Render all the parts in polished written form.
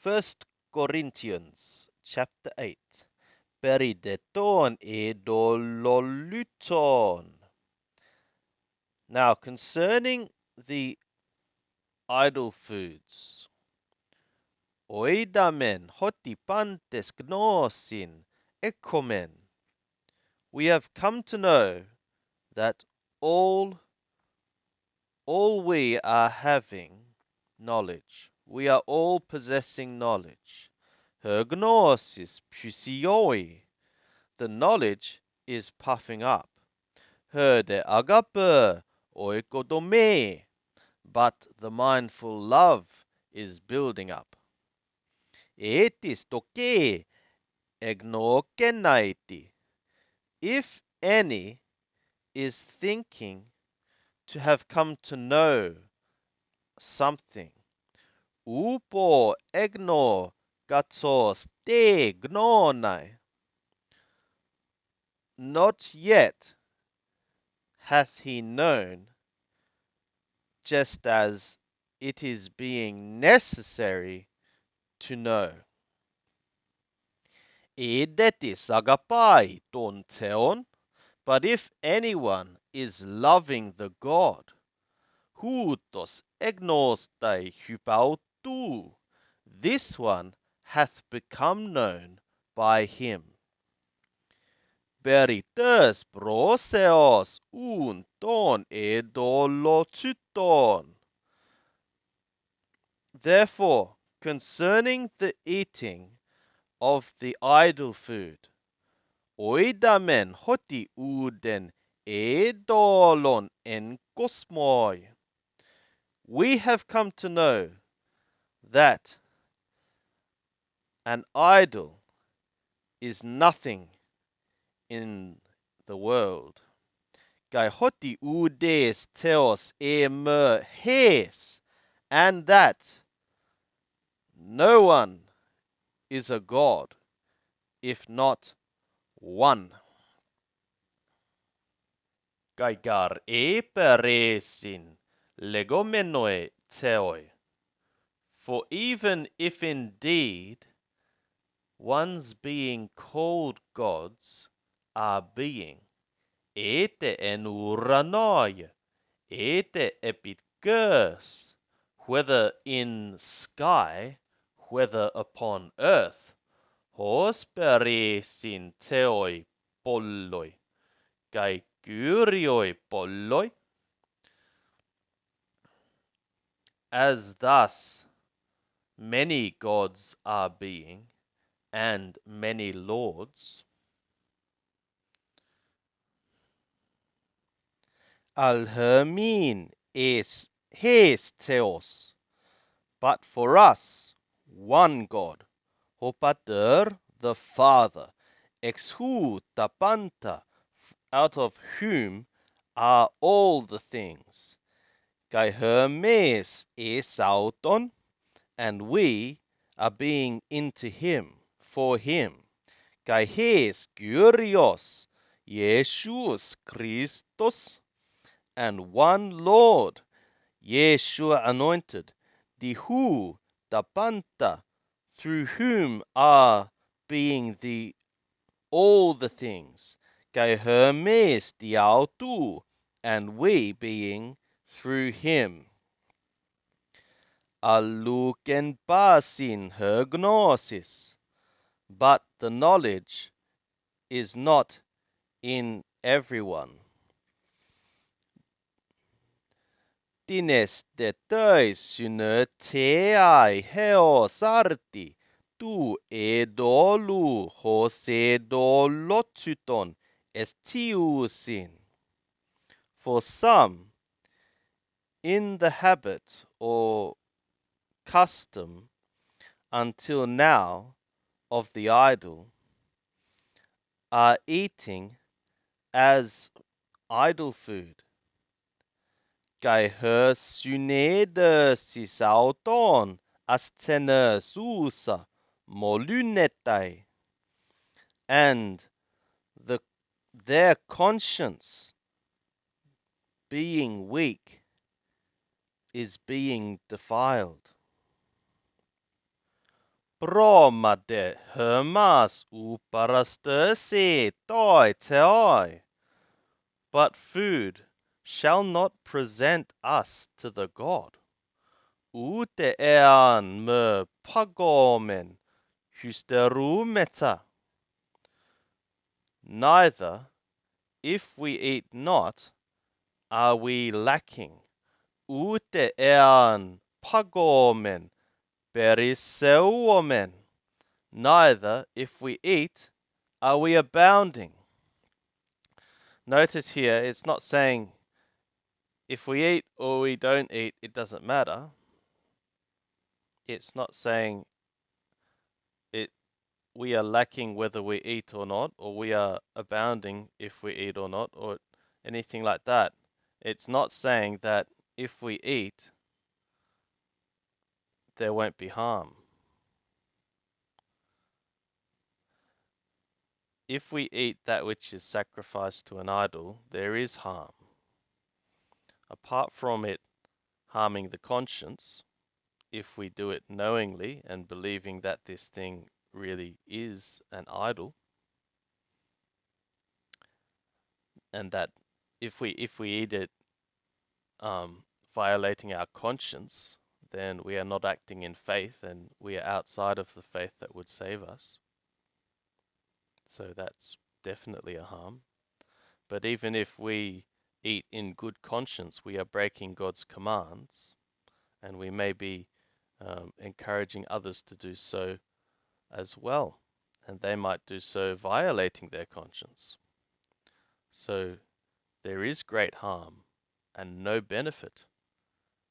First Corinthians chapter 8. Perideton edololuton. Now concerning the idol foods, oidamen hotipantes gnosin ekomen. We have come to know that all we are having knowledge. We are all possessing knowledge. Her gnosis pusioi. The knowledge is puffing up. Her de agape oikodome. But the mindful love is building up. Etis toke egnokenaiti. If any is thinking to have come to know something, upo egno gatsos te gnonai. Not yet hath he known, just as it is being necessary to know. Edetis agapai ton theon. But if anyone is loving the God, hutos egnostai hypautu, this one hath become known by him. Perites proseos un ton edolotuton. Therefore, concerning the eating of the idol food, oidamen hoti uden edolon en kosmoi. We have come to know that an idol is nothing in the world. Gai hoti udes theos emer hes, and that no one is a god, if not one. Gai gar eperesin legomenoe theoi. For even if indeed one's being called gods are being, ete en uranoi, ete epitgers, whether in sky, whether upon earth, hos peresin theoi polloi, kai kyrioi polloi, as thus many gods are being, and many lords. Al hermin es hes theos, but for us one God, Hopater the Father, ex hu tapanta, out of whom are all the things. Kai hermes es auton, and we are being into him, for him. Kai hes Kyrios, Jesus Christus, and one Lord, Yeshua anointed, dihu tapanta, through whom are being the all the things. Kai hermes diautu, and we being through him. Aluken pasin her gnosis, but the knowledge is not in everyone. Tines de teis syne teai heos arti, tu edolu hos edolotuton estiusin. For some, in the habit or custom until now of the idol, are eating as idol food. Kai her synede sisauton astene susa molunetai, and their conscience being weak is being defiled. Broma de hermas uparaste se toi teoi. But food shall not present us to the God. Ute ean me pagomen hysterumeta. Neither, if we eat not, are we lacking. Ute ean pagomen periseuomen. Neither, if we eat, are we abounding. Notice here, it's not saying if we eat or we don't eat, it doesn't matter. It's not saying it we are lacking whether we eat or not, or we are abounding if we eat or not, or anything like that. It's not saying that if we eat, there won't be harm. If we eat that which is sacrificed to an idol, there is harm. Apart from it harming the conscience, if we do it knowingly and believing that this thing really is an idol, and that if we eat it violating our conscience, then we are not acting in faith and we are outside of the faith that would save us. So that's definitely a harm. But even if we eat in good conscience, we are breaking God's commands, and we may be encouraging others to do so as well, and they might do so violating their conscience. So there is great harm and no benefit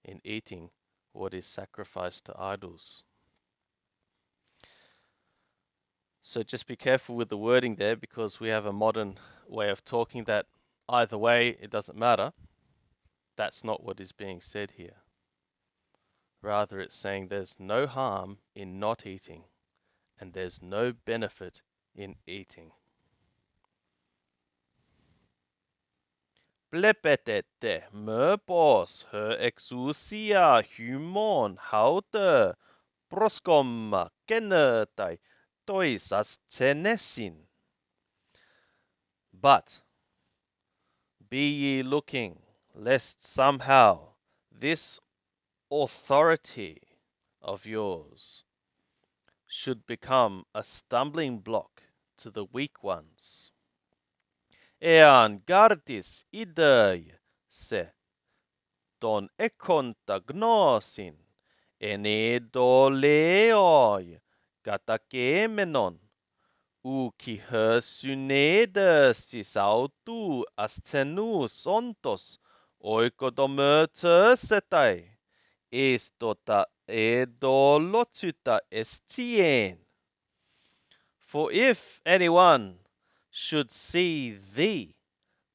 in eating what is sacrificed to idols. So just be careful with the wording there, because we have a modern way of talking that either way, it doesn't matter. That's not what is being said here. Rather, it's saying there's no harm in not eating, and there's no benefit in eating. Blepetete möpos her exousia humon haute proskomma kenetai toisas tenesin. But be ye looking, lest somehow this authority of yours should become a stumbling block to the weak ones. Ean gardis idei se ton ekonta gnosin ene doleoi katakemenon ki synede autu asthenus ontos oikodomötösetai estota edolotuta estien. For if anyone should see thee,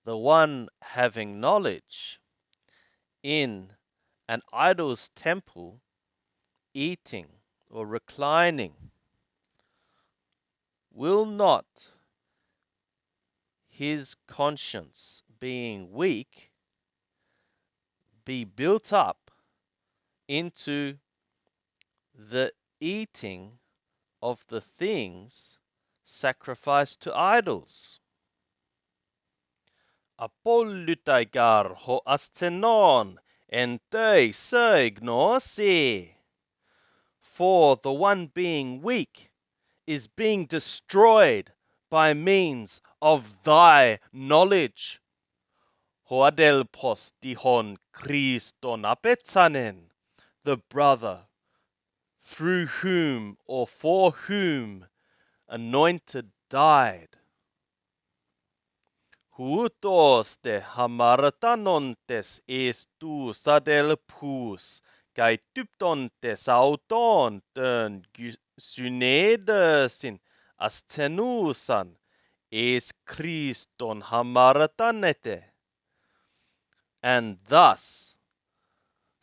the one having knowledge, in an idol's temple, eating or reclining, will not his conscience, being weak, be built up into the eating of the things sacrificed to idols? Apollytaigar ho asthenon en tei seignosi. For the one being weak is being destroyed by means of thy knowledge. Hoadelpos dihon Christon apetsanen, the brother through whom or for whom anointed died. Hutos de hamartanontes estu sadelpus, kai typtontes auton tön synedesin astenusan, es Christon hamartanete. And thus,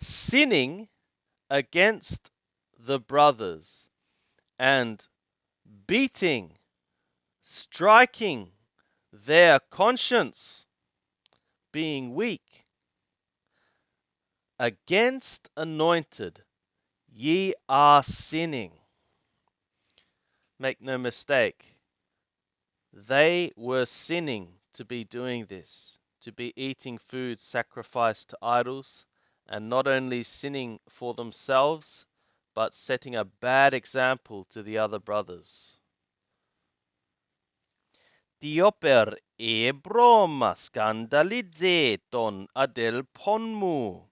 sinning against the brothers and beating, striking their conscience, being weak, against anointed ye are sinning. make no mistake, they were sinning to be doing this, to be eating food sacrificed to idols, and not only sinning for themselves, but setting a bad example to the other brothers. Dioper ebroma scandalizeton adelponmu.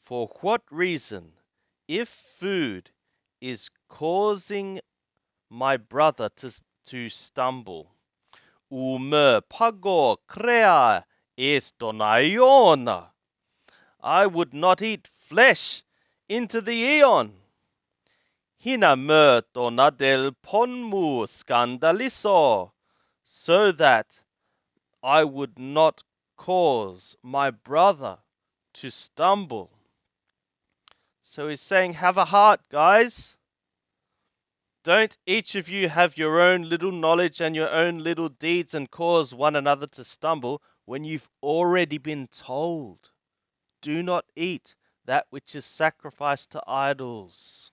For what reason, if food is causing my brother to stumble, ume pago crea estonaiona, I would not eat flesh into the aeon. Hina me tonadel ponmu scandaliso, so that I would not cause my brother to stumble. So he's saying, have a heart, guys. Don't each of you have your own little knowledge and your own little deeds and cause one another to stumble when you've already been told, do not eat that which is sacrificed to idols.